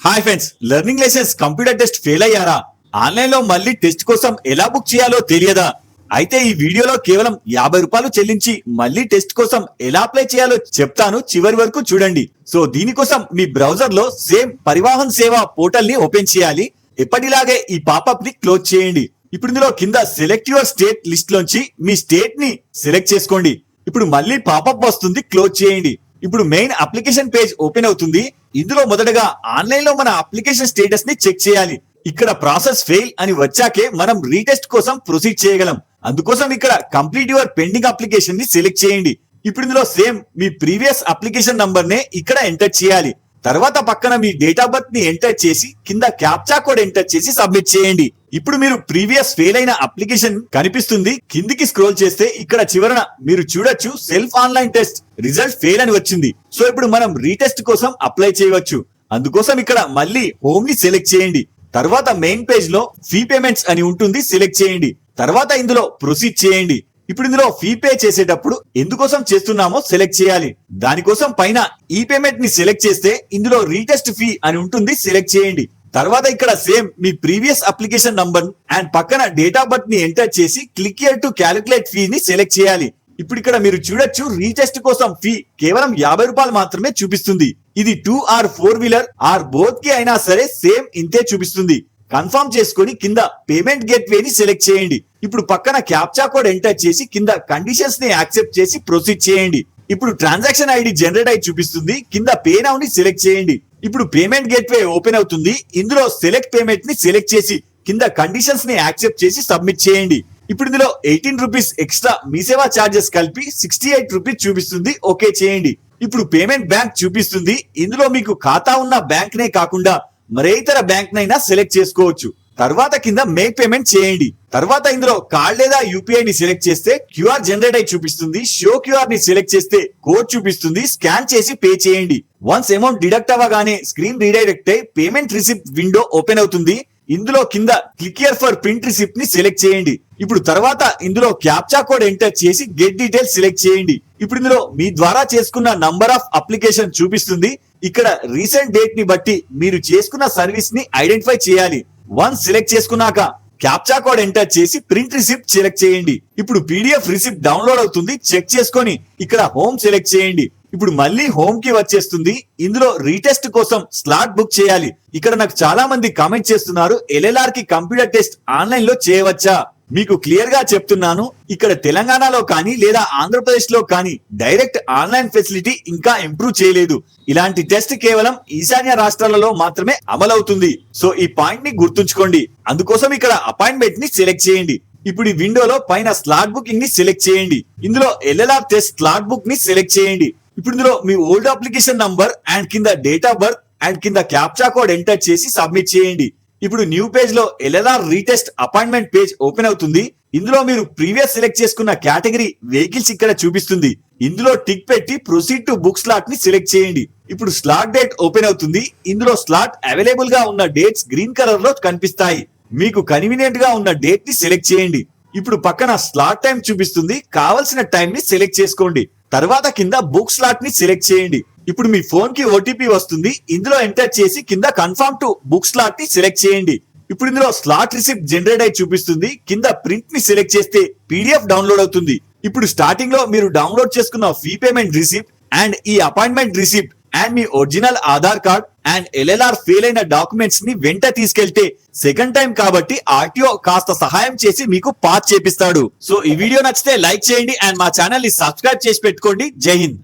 Hi friends, learning lessons computer test fail అయ్యారా? Online లో మళ్ళీ టెస్ట్ కోసం ఎలా బుక్ చేయాలో తెలియదా? అయితే ఈ వీడియోలో కేవలం 50 రూపాయలు చెల్లించి మళ్ళీ టెస్ట్ కోసం ఎలా అప్లై చేయాలో చెప్తాను, చివరి వరకు చూడండి. సో దీనికోసం మీ బ్రౌజర్ లో సేమ్ పరివాహన్ సేవ పోర్టల్ ని ఓపెన్ చేయాలి. ఎప్పటిలాగే ఈ పాపప్ ని క్లోజ్ చేయండి. ఇప్పుడు ఇందులో కింద సెలెక్ట్ యువర్ స్టేట్ లిస్ట్ లోంచి మీ స్టేట్ ని సెలెక్ట్ చేసుకోండి. ఇప్పుడు మళ్ళీ పాపప్ వస్తుంది, క్లోజ్ చేయండి. ఇప్పుడు మెయిన్ అప్లికేషన్ పేజ్ ఓపెన్ అవుతుంది. ఇందులో మొదటగా ఆన్లైన్ లో మన అప్లికేషన్ స్టేటస్ ని చెక్ చేయాలి. ఇక్కడ ప్రాసెస్ ఫెయిల్ అని వచ్చాకే మనం రీటెస్ట్ కోసం ప్రొసీడ్ చేయగలం. అందుకోసం ఇక్కడ కంప్లీట్ యువర్ పెండింగ్ అప్లికేషన్ ని సెలెక్ట్ చేయండి. ఇప్పుడు ఇందులో సేమ్ మీ ప్రీవియస్ అప్లికేషన్ నంబర్ నే ఇక్కడ ఎంటర్ చేయాలి. తర్వాత పక్కన మీ డేట్ ఆఫ్ బర్త్ ని ఎంటర్ చేసి కింద క్యాప్చా కోడ్ ఎంటర్ చేసి సబ్మిట్ చేయండి. ఇప్పుడు మీరు ప్రీవియస్ ఫెయిల్ అయిన అప్లికేషన్ కనిపిస్తుంది. కిందికి స్క్రోల్ చేస్తే ఇక్కడ చివరన మీరు చూడొచ్చు self online test result fail అని వచ్చింది. సో ఇప్పుడు మనం రీటెస్ట్ కోసం అప్లై చేయవచ్చు. అందుకోసం ఇక్కడ మళ్ళీ హోమ్ ని సెలెక్ట్ చేయండి. తర్వాత మెయిన్ పేజ్ లో ఫీ పేమెంట్స్ అని ఉంటుంది, సెలెక్ట్ చేయండి. తర్వాత ఇందులో ప్రొసీడ్ చేయండి. ఇప్పుడు ఇందులో ఫీ పే చేసేటప్పుడు ఎందుకోసం చేస్తున్నామో సెలెక్ట్ చేయాలి. దానికోసం పైన ఈ పేమెంట్ ని సెలెక్ట్ చేస్తే ఇందులో రీటెస్ట్ ఫీ అని ఉంటుంది, సెలెక్ట్ చేయండి. తర్వాత ఇక్కడ same me previous application number and పక్కన డేట్ ఆఫ్ బర్త్ ని ఎంటర్ చేసి click here to calculate fee ని సెలెక్ట్ చేయాలి. ఇప్పుడు ఇక్కడ మీరు చూడొచ్చు రీటెస్ట్ కోసం ఫీ కేవలం 50 రూపాయలు మాత్రమే చూపిస్తుంది. ఇది 2 ఆర్ 4 వీలర్ ఆర్ బోత్ కి అయినా సరే సేమ్ ఇంతే చూపిస్తుంది. కన్ఫర్మ్ చేసుకొని కింద పేమెంట్ గేట్వే ని సెలెక్ట్ చేయండి. ఇప్పుడు పక్కన క్యాప్చా కోడ్ ఎంటర్ చేసి కింద కండిషన్స్ ని యాక్సెప్ట్ చేసి ప్రొసీడ్ చేయండి. ఇప్పుడు ట్రాన్సాక్షన్ ఐడి జనరేట్ అయి చూపిస్తుంది. కింద పే నౌ ని సెలెక్ట్ చేయండి. ఇప్పుడు పేమెంట్ గేట్వే ఓపెన్ అవుతుంది. ఇందులో సెలెక్ట్ పేమెంట్ ని సెలెక్ట్ చేసి కింద కండిషన్స్ ని యాక్సెప్ట్ చేసి సబ్మిట్ చేయండి. ఇప్పుడు ఇందులో 18 రూపీస్ ఎక్స్ట్రా మీ సేవా చార్జెస్ కలిపి 68 రూపీస్ చూపిస్తుంది, ఓకే చేయండి. ఇప్పుడు పేమెంట్ బ్యాంక్ చూపిస్తుంది. ఇందులో మీకు ఖాతా ఉన్న బ్యాంక్ నే కాకుండా మరే ఇతర బ్యాంక్ నైనా సెలెక్ట్ చేసుకోవచ్చు. తర్వాత కింద మేక్ పేమెంట్ చేయండి. తర్వాత ఇందులో కార్డ్ లేదా యూపీఐ ని సెలెక్ట్ చేస్తే క్యూఆర్ జనరేట్ అయి చూపిస్తుంది. షో క్యూఆర్ ని సెలెక్ట్ చేస్తే కోడ్ చూపిస్తుంది, స్కాన్ చేసి పే చేయండి. వన్స్ అమౌంట్ డిడక్ట్ అవ్వగానే స్క్రీన్ రీడైరెక్ట్ అయి పేమెంట్ రిసిప్ట్ విండో ఓపెన్ అవుతుంది. ఇందులో కింద click here for print receipt ని సెలెక్ట్ చేయండి. ఇప్పుడు తర్వాత ఇందులో క్యాప్చా కోడ్ ఎంటర్ చేసి గెట్ డీటెయిల్స్ సెలెక్ట్ చేయండి. ఇప్పుడు ఇందులో మీ ద్వారా చేసుకున్న నంబర్ ఆఫ్ అప్లికేషన్ చూపిస్తుంది. ఇక్కడ రీసెంట్ డేట్ ని బట్టి మీరు చేసుకున్న సర్వీస్ ని ఐడెంటిఫై చేయాలి. వన్స్ సెలెక్ట్ చేసుకున్నాక క్యాప్చా కోడ్ ఎంటర్ చేసి ప్రింట్ రిసిప్ట్ సెలెక్ట్ చేయండి. ఇప్పుడు పీడిఎఫ్ రిసిప్ట్ డౌన్లోడ్ అవుతుంది, చెక్ చేసుకొని ఇక్కడ హోమ్ సెలెక్ట్ చేయండి. ఇప్పుడు మళ్ళీ హోమ్ కి వచ్చేస్తుంది. ఇందులో రీటెస్ట్ కోసం స్లాట్ బుక్ చేయాలి. ఇక్కడ నాకు చాలా మంది కామెంట్ చేస్తున్నారు, ఎల్ఎల్ఆర్ కి కంప్యూటర్ టెస్ట్ ఆన్లైన్ లో చేయవచ్చా? మీకు క్లియర్ గా చెప్తున్నాను, ఇక్కడ తెలంగాణలో కానీ లేదా ఆంధ్రప్రదేశ్ లో కానీ డైరెక్ట్ ఆన్లైన్ ఫెసిలిటీ ఇంకా ఇంప్రూవ్ చేయలేదు. ఇలాంటి టెస్ట్ కేవలం ఈశాన్య రాష్ట్రాలలో మాత్రమే అమలవుతుంది. సో ఈ పాయింట్ ని గుర్తుంచుకోండి. అందుకోసం ఇక్కడ అపాయింట్మెంట్ ని సెలెక్ట్ చేయండి. ఇప్పుడు ఈ విండోలో పైన స్లాట్ బుకింగ్ ని సెలెక్ట్ చేయండి. ఇందులో ఎల్ఎల్ఆర్ టెస్ట్ స్లాట్ బుక్ ని సెలెక్ట్ చేయండి. ఇప్పుడు ఇందులో మీ ఓల్డ్ అప్లికేషన్ నంబర్ అండ్ కింద డేట్ ఆఫ్ బర్త్ అండ్ కింద క్యాప్చా కోడ్ ఎంటర్ చేసి సబ్మిట్ చేయండి. ఇప్పుడు న్యూ పేజ్ లో LLR retest appointment page open అవుతుంది. ఇందులో మీరు ప్రీవియస్ సెలెక్ట్ చేసుకున్న కేటగిరీ వెహికల్స్ ఇక్కడ చూపిస్తుంది. ఇందులో టిక్ పెట్టి ప్రొసీడ్ టు బుక్ స్లాట్ ని సెలెక్ట్ చేయండి. ఇప్పుడు స్లాట్ డేట్ ఓపెన్ అవుతుంది. ఇందులో స్లాట్ అవైలబుల్ గా ఉన్న డేట్స్ గ్రీన్ కలర్ లో కనిపిస్తాయి. మీకు కన్వీనియంట్ గా ఉన్న డేట్ ని సెలెక్ట్ చేయండి. ఇప్పుడు పక్కన స్లాట్ టైం చూపిస్తుంది. కావలసిన టైం ని సెలెక్ట్ చేసుకోండి. తర్వాత కింద బుక్ స్లాట్ ని సెలెక్ట్ చేయండి. ఇప్పుడు మీ ఫోన్ కి ఓటీపీ వస్తుంది. ఇందులో ఎంటర్ చేసి కింద కన్ఫర్మ్ టు బుక్ స్లాట్ ని సెలెక్ట్ చేయండి. ఇప్పుడు ఇందులో స్లాట్ రిసిప్ట్ జనరేట్ అయి చూపిస్తుంది. కింద ప్రింట్ ని సెలెక్ట్ చేస్తే పీడిఎఫ్ డౌన్లోడ్ అవుతుంది. ఇప్పుడు స్టార్టింగ్ లో మీరు డౌన్లోడ్ చేసుకున్న ఫీ పేమెంట్ రిసిప్ట్ అండ్ ఈ appointment receipt and me original Aadhaar card and LLR fail అయిన డాక్యుమెంట్స్ ని వెంట తీసుకెళ్తే సెకండ్ టైం కాబట్టి ఆర్టీఓ కాస్త సహాయం చేసి మీకు పాస్ చేపిస్తాడు. సో ఈ వీడియో నచ్చితే లైక్ చేయండి అండ్ మా ఛానల్ ని సబ్స్క్రైబ్ చేసి పెట్టుకోండి. జై హింద్.